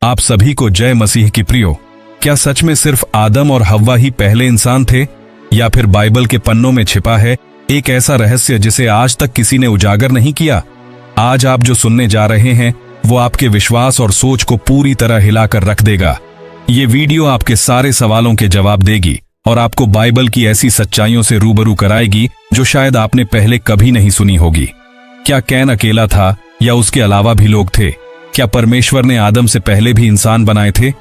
आप सभी को जय मसीह की प्रियो। क्या सच में सिर्फ आदम और हव्वा ही पहले इंसान थे, या फिर बाइबल के पन्नों में छिपा है एक ऐसा रहस्य जिसे आज तक किसी ने उजागर नहीं किया? आज आप जो सुनने जा रहे हैं वो आपके विश्वास और सोच को पूरी तरह हिलाकर रख देगा। ये वीडियो आपके सारे सवालों के जवाब देगी और आपको बाइबल की ऐसी सच्चाइयों से रूबरू कराएगी जो शायद आपने पहले कभी नहीं सुनी होगी। क्या कैन अकेला था या उसके अलावा भी लोग थे? क्या परमेश्वर ने आदम से पहले भी इंसान बनाए थे?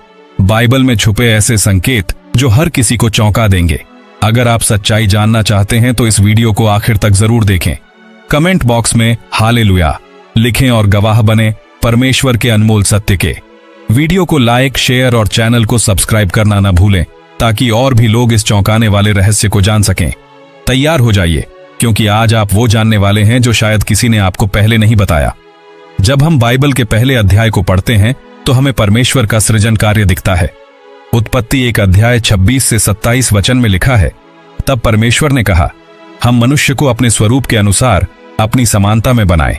बाइबल में छुपे ऐसे संकेत जो हर किसी को चौंका देंगे। अगर आप सच्चाई जानना चाहते हैं तो इस वीडियो को आखिर तक जरूर देखें। कमेंट बॉक्स में हालेलुया लिखें और गवाह बने परमेश्वर के अनमोल सत्य के। वीडियो को लाइक, शेयर और चैनल को सब्सक्राइब करना न भूलें ताकि और भी लोग इस चौंकाने वाले रहस्य को जान सकें। तैयार हो जाइए, क्योंकि आज आप वो जानने वाले हैं जो शायद किसी ने आपको पहले नहीं बताया। जब हम बाइबल के पहले अध्याय को पढ़ते हैं तो हमें परमेश्वर का सृजन कार्य दिखता है। उत्पत्ति 1 अध्याय 26 से 27 वचन में लिखा है, तब परमेश्वर ने कहा, हम मनुष्य को अपने स्वरूप के अनुसार अपनी समानता में बनाएं,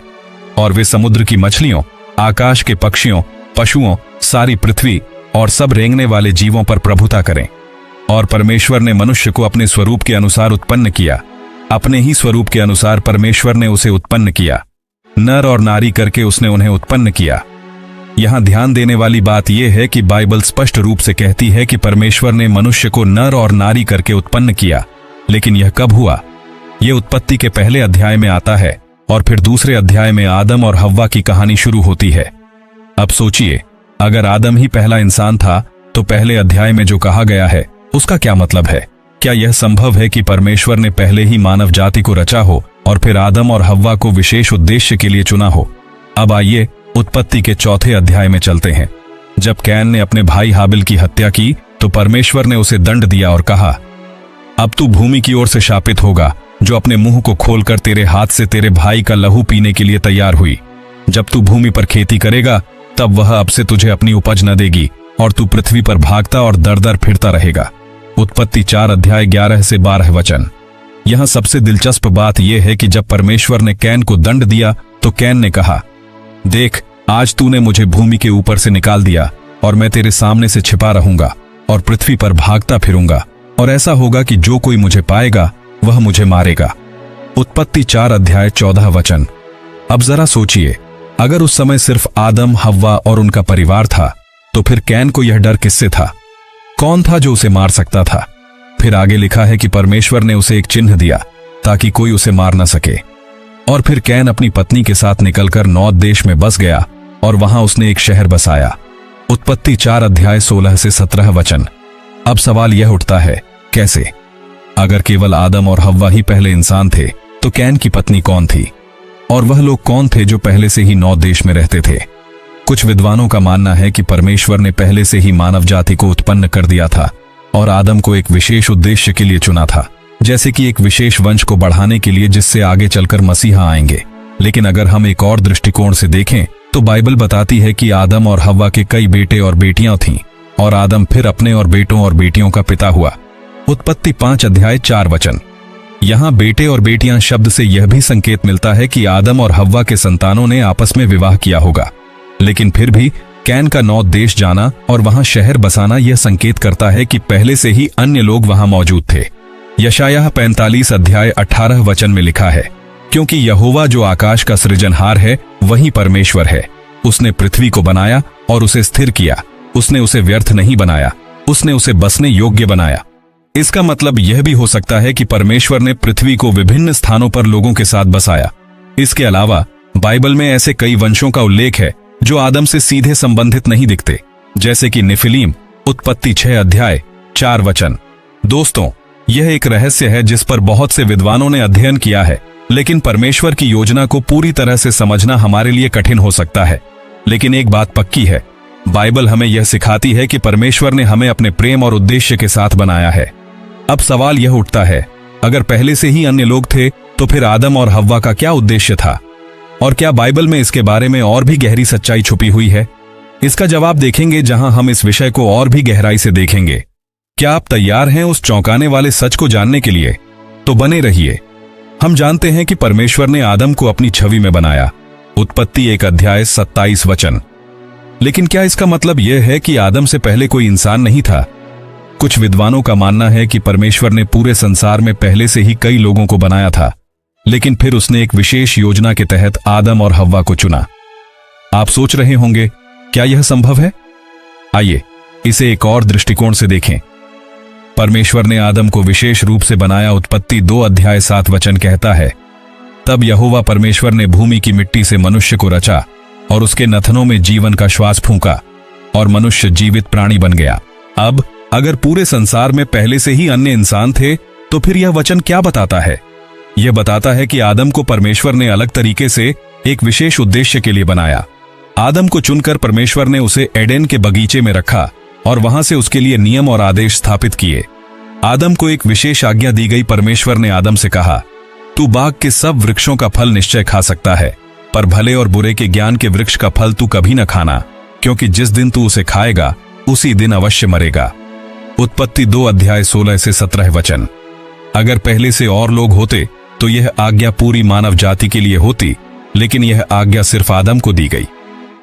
और वे समुद्र की मछलियों, आकाश के पक्षियों, पशुओं, सारी पृथ्वी और सब रेंगने वाले जीवों पर प्रभुता करें। और परमेश्वर ने मनुष्य को अपने स्वरूप के अनुसार उत्पन्न किया, अपने ही स्वरूप के अनुसार परमेश्वर ने उसे उत्पन्न किया, नर और नारी करके उसने उन्हें उत्पन्न किया। यहां ध्यान देने वाली बात यह है कि बाइबल स्पष्ट रूप से कहती है कि परमेश्वर ने मनुष्य को नर और नारी करके उत्पन्न किया। लेकिन यह कब हुआ? यह उत्पत्ति के पहले अध्याय में आता है और फिर दूसरे अध्याय में आदम और हव्वा की कहानी शुरू होती है। अब सोचिए, अगर आदम ही पहला इंसान था तो पहले अध्याय में जो कहा गया है उसका क्या मतलब है? क्या यह संभव है कि परमेश्वर ने पहले ही मानव जाति को रचा हो और फिर आदम और हव्वा को विशेष उद्देश्य के लिए चुना हो? अब आइए उत्पत्ति के 4 अध्याय में चलते हैं। जब कैन ने अपने भाई हाबिल की हत्या की तो परमेश्वर ने उसे दंड दिया और कहा, अब तू भूमि की ओर से शापित होगा, जो अपने मुंह को खोलकर तेरे हाथ से तेरे भाई का लहू पीने के लिए तैयार हुई। जब तू भूमि पर खेती करेगा तब वह अब से तुझे अपनी उपज न देगी और तू पृथ्वी पर भागता और दर दर फिरता रहेगा। उत्पत्ति 4 अध्याय 11 से 12 वचन। यहां सबसे दिलचस्प बात यह है कि जब परमेश्वर ने कैन को दंड दिया तो कैन ने कहा, देख, आज तूने मुझे भूमि के ऊपर से निकाल दिया और मैं तेरे सामने से छिपा रहूंगा और पृथ्वी पर भागता फिरूंगा, और ऐसा होगा कि जो कोई मुझे पाएगा वह मुझे मारेगा। उत्पत्ति 4 अध्याय 14 वचन। अब जरा सोचिए, अगर उस समय सिर्फ आदम, हव्वा और उनका परिवार था तो फिर कैन को यह डर किससे था? कौन था जो उसे मार सकता था? फिर आगे लिखा है कि परमेश्वर ने उसे एक चिन्ह दिया ताकि कोई उसे मार न सके। और फिर कैन अपनी पत्नी के साथ निकलकर नौद देश में बस गया और वहां उसने एक शहर बसाया। उत्पत्ति 4 अध्याय 16 से 17 वचन। अब सवाल यह उठता है, कैसे? अगर केवल आदम और हव्वा ही पहले इंसान थे तो कैन की पत्नी कौन थी? और वह लोग कौन थे जो पहले से ही नौद देश में रहते थे? कुछ विद्वानों का मानना है कि परमेश्वर ने पहले से ही मानव जाति को उत्पन्न कर दिया था और आदम को एक विशेष उद्देश्य के लिए चुना था, जैसे कि एक विशेष वंश को बढ़ाने के लिए जिससे आगे चलकर मसीहा आएंगे। लेकिन अगर हम एक और दृष्टिकोण से देखें तो बाइबल बताती है कि आदम और हव्वा के कई बेटे और बेटियां थीं और आदम फिर अपने और बेटों और बेटियों का पिता हुआ। उत्पत्ति 5 अध्याय 4 वचन। यहां बेटे और बेटियां शब्द से यह भी संकेत मिलता है कि आदम और हव्वा के संतानों ने आपस में विवाह किया होगा। लेकिन फिर भी कैन का नौद देश जाना और वहां शहर बसाना यह संकेत करता है कि पहले से ही अन्य लोग वहां मौजूद थे। यशायाह 45 अध्याय 18 वचन में लिखा है, क्योंकि यहोवा जो आकाश का सृजनहार है वही परमेश्वर है। उसने पृथ्वी को बनाया और उसे स्थिर किया। उसने उसे व्यर्थ नहीं बनाया, उसने उसे बसने योग्य बनाया। इसका मतलब यह भी हो सकता है कि परमेश्वर ने पृथ्वी को विभिन्न स्थानों पर लोगों के साथ बसाया। इसके अलावा बाइबल में ऐसे कई वंशों का उल्लेख है जो आदम से सीधे संबंधित नहीं दिखते, जैसे कि निफिलीम। उत्पत्ति 6 अध्याय 4 वचन। दोस्तों, यह एक रहस्य है जिस पर बहुत से विद्वानों ने अध्ययन किया है, लेकिन परमेश्वर की योजना को पूरी तरह से समझना हमारे लिए कठिन हो सकता है। लेकिन एक बात पक्की है, बाइबल हमें यह सिखाती है कि परमेश्वर ने हमें अपने प्रेम और उद्देश्य के साथ बनाया है। अब सवाल यह उठता है, अगर पहले से ही अन्य लोग थे तो फिर आदम और हव्वा का क्या उद्देश्य था? और क्या बाइबल में इसके बारे में और भी गहरी सच्चाई छुपी हुई है? इसका जवाब देखेंगे जहां हम इस विषय को और भी गहराई से देखेंगे। क्या आप तैयार हैं उस चौंकाने वाले सच को जानने के लिए? तो बने रहिए। हम जानते हैं कि परमेश्वर ने आदम को अपनी छवि में बनाया। उत्पत्ति 1 अध्याय 27 वचन। लेकिन क्या इसका मतलब यह है कि आदम से पहले कोई इंसान नहीं था? कुछ विद्वानों का मानना है कि परमेश्वर ने पूरे संसार में पहले से ही कई लोगों को बनाया था, लेकिन फिर उसने एक विशेष योजना के तहत आदम और हव्वा को चुना। आप सोच रहे होंगे, क्या यह संभव है? आइए इसे एक और दृष्टिकोण से देखें। परमेश्वर ने आदम को विशेष रूप से बनाया। उत्पत्ति 2 अध्याय 7 वचन कहता है, तब यहोवा परमेश्वर ने भूमि की मिट्टी से मनुष्य को रचा और उसके नथनों में जीवन का श्वास फूंका और मनुष्य जीवित प्राणी बन गया। अब अगर पूरे संसार में पहले से ही अन्य इंसान थे, तो फिर यह वचन क्या बताता है? यह बताता है कि आदम को परमेश्वर ने अलग तरीके से एक विशेष उद्देश्य के लिए बनाया। आदम को चुनकर परमेश्वर ने उसे एडेन के बगीचे में रखा और वहां से उसके लिए नियम और आदेश स्थापित किए। आदम को एक विशेष आज्ञा दी गई। परमेश्वर ने आदम से कहा, तू बाग के सब वृक्षों का फल निश्चय खा सकता है, पर भले और बुरे के ज्ञान के वृक्ष का फल तू कभी न खाना, क्योंकि जिस दिन तू उसे खाएगा उसी दिन अवश्य मरेगा। उत्पत्ति 2 अध्याय 16 से 17 वचन। अगर पहले से और लोग होते तो यह आज्ञा पूरी मानव जाति के लिए होती, लेकिन यह आज्ञा सिर्फ आदम को दी गई।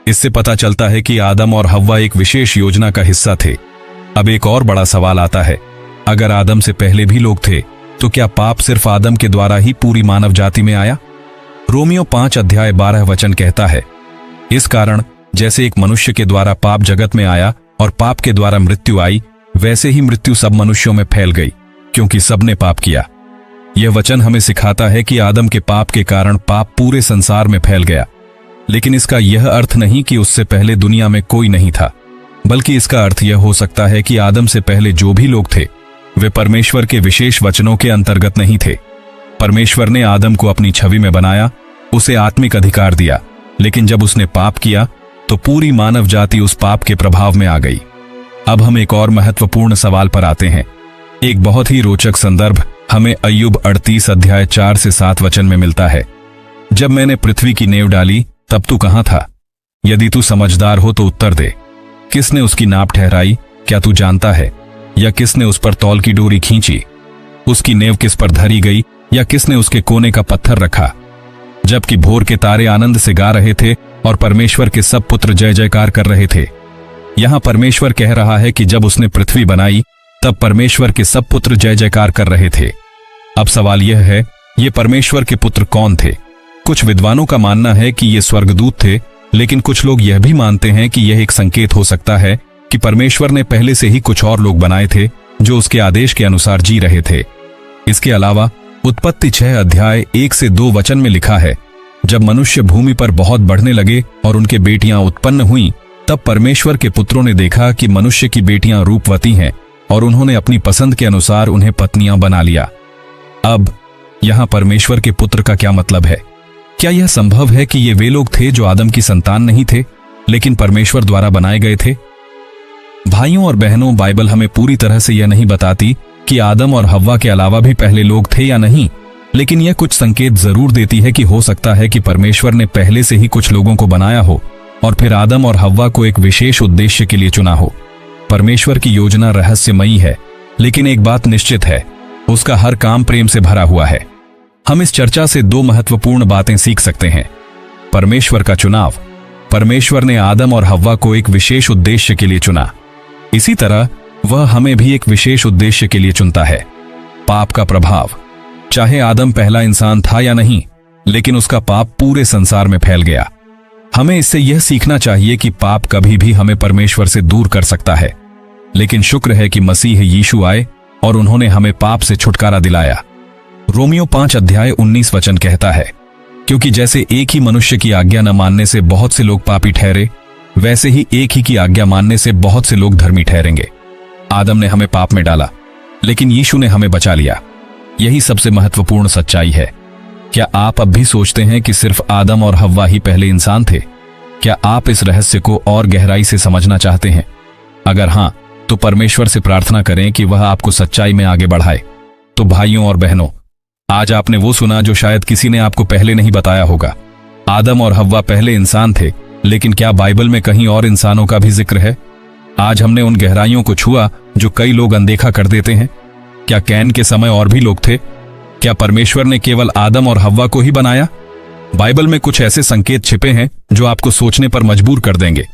इससे पता चलता है कि आदम और हव्वा एक विशेष योजना का हिस्सा थे। अब एक और बड़ा सवाल आता है, अगर आदम से पहले भी लोग थे, तो क्या पाप सिर्फ आदम के द्वारा ही पूरी मानव जाति में आया? रोमियो 5 अध्याय 12 वचन कहता है, इस कारण जैसे एक मनुष्य के द्वारा पाप जगत में आया और पाप के द्वारा मृत्यु आई, वैसे ही मृत्यु सब मनुष्यों में फैल गई, क्योंकि सबने पाप किया। यह वचन हमें सिखाता है कि आदम के पाप के कारण पाप पूरे संसार में फैल गया। लेकिन इसका यह अर्थ नहीं कि उससे पहले दुनिया में कोई नहीं था, बल्कि इसका अर्थ यह हो सकता है कि आदम से पहले जो भी लोग थे, वे परमेश्वर के विशेष वचनों के अंतर्गत नहीं थे। परमेश्वर ने आदम को अपनी छवि में बनाया, उसे आत्मिक अधिकार दिया, लेकिन जब उसने पाप किया तो पूरी मानव जाति उस पाप के प्रभाव में आ गई। अब हम एक और महत्वपूर्ण सवाल पर आते हैं। एक बहुत ही रोचक संदर्भ हमें अय्यूब 38 अध्याय 4 से 7 वचन में मिलता है। जब मैंने पृथ्वी की नींव डाली, तब तू कहां था? यदि तू समझदार हो तो उत्तर दे। किसने उसकी नाप ठहराई, क्या तू जानता है? या किसने उस पर तौल की डोरी खींची? उसकी नींव किस पर धरी गई, या किसने उसके कोने का पत्थर रखा? जबकि भोर के तारे आनंद से गा रहे थे और परमेश्वर के सब पुत्र जय जयकार कर रहे थे। यहां परमेश्वर कह रहा है कि जब उसने पृथ्वी बनाई, तब परमेश्वर के सब पुत्र जय जयकार कर रहे थे। अब सवाल यह है, ये परमेश्वर के पुत्र कौन थे? कुछ विद्वानों का मानना है कि ये स्वर्गदूत थे, लेकिन कुछ लोग यह भी मानते हैं कि यह एक संकेत हो सकता है कि परमेश्वर ने पहले से ही कुछ और लोग बनाए थे जो उसके आदेश के अनुसार जी रहे थे। इसके अलावा उत्पत्ति 6 अध्याय 1 से 2 वचन में लिखा है, जब मनुष्य भूमि पर बहुत बढ़ने लगे और उनके बेटियां उत्पन्न हुईं, तब परमेश्वर के पुत्रों ने देखा कि मनुष्य की बेटियां रूपवती हैं और उन्होंने अपनी पसंद के अनुसार उन्हें पत्नियां बना लिया। अब यहां परमेश्वर के पुत्र का क्या मतलब है? क्या यह संभव है कि ये वे लोग थे जो आदम की संतान नहीं थे, लेकिन परमेश्वर द्वारा बनाए गए थे? भाइयों और बहनों, बाइबल हमें पूरी तरह से यह नहीं बताती कि आदम और हव्वा के अलावा भी पहले लोग थे या नहीं, लेकिन यह कुछ संकेत जरूर देती है कि हो सकता है कि परमेश्वर ने पहले से ही कुछ लोगों को बनाया हो और फिर आदम और हव्वा को एक विशेष उद्देश्य के लिए चुना हो। परमेश्वर की योजना रहस्यमयी है, लेकिन एक बात निश्चित है, उसका हर काम प्रेम से भरा हुआ है। हम इस चर्चा से 2 महत्वपूर्ण बातें सीख सकते हैं। परमेश्वर का चुनाव। परमेश्वर ने आदम और हव्वा को एक विशेष उद्देश्य के लिए चुना। इसी तरह वह हमें भी एक विशेष उद्देश्य के लिए चुनता है। पाप का प्रभाव। चाहे आदम पहला इंसान था या नहीं, लेकिन उसका पाप पूरे संसार में फैल गया। हमें इससे यह सीखना चाहिए कि पाप कभी भी हमें परमेश्वर से दूर कर सकता है, लेकिन शुक्र है कि मसीह यीशु आए और उन्होंने हमें पाप से छुटकारा दिलाया। रोमियो 5 अध्याय 19 वचन कहता है, क्योंकि जैसे एक ही मनुष्य की आज्ञा न मानने से बहुत से लोग पापी ठहरे, वैसे ही एक ही की आज्ञा मानने से बहुत से लोग धर्मी ठहरेंगे। आदम ने हमें पाप में डाला, लेकिन यीशु ने हमें बचा लिया। यही सबसे महत्वपूर्ण सच्चाई है। क्या आप अब भी सोचते हैं कि सिर्फ आदम और हव्वा ही पहले इंसान थे? क्या आप इस रहस्य को और गहराई से समझना चाहते हैं? अगर हां, तो परमेश्वर से प्रार्थना करें कि वह आपको सच्चाई में आगे बढ़ाए। तो भाइयों और बहनों, आज आपने वो सुना जो शायद किसी ने आपको पहले नहीं बताया होगा। आदम और हव्वा पहले इंसान थे, लेकिन क्या बाइबल में कहीं और इंसानों का भी जिक्र है? आज हमने उन गहराइयों को छुआ जो कई लोग अनदेखा कर देते हैं। क्या कैन के समय और भी लोग थे? क्या परमेश्वर ने केवल आदम और हव्वा को ही बनाया? बाइबल में कुछ ऐसे संकेत छिपे हैं जो आपको सोचने पर मजबूर कर देंगे।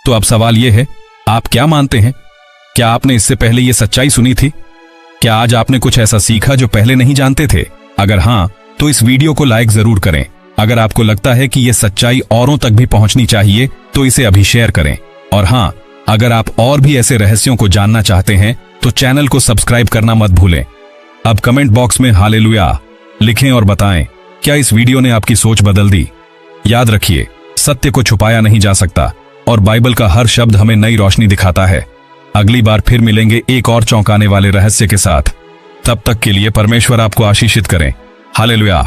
तो अब सवाल यह है, आप क्या मानते हैं? क्या आपने इससे पहले यह सच्चाई सुनी थी? क्या आज आपने कुछ ऐसा सीखा जो पहले नहीं जानते थे? अगर हां, तो इस वीडियो को लाइक जरूर करें। अगर आपको लगता है कि यह सच्चाई औरों तक भी पहुंचनी चाहिए तो इसे अभी शेयर करें। और हां, अगर आप और भी ऐसे रहस्यों को जानना चाहते हैं तो चैनल को सब्सक्राइब करना मत भूलें। अब कमेंट बॉक्स में हालेलुया लिखें और बताएं, क्या इस वीडियो ने आपकी सोच बदल दी? याद रखिए, सत्य को छुपाया नहीं जा सकता और बाइबल का हर शब्द हमें नई रोशनी दिखाता है। अगली बार फिर मिलेंगे एक और चौंकाने वाले रहस्य के साथ। तब तक के लिए परमेश्वर आपको आशीषित करें। हालेलुया।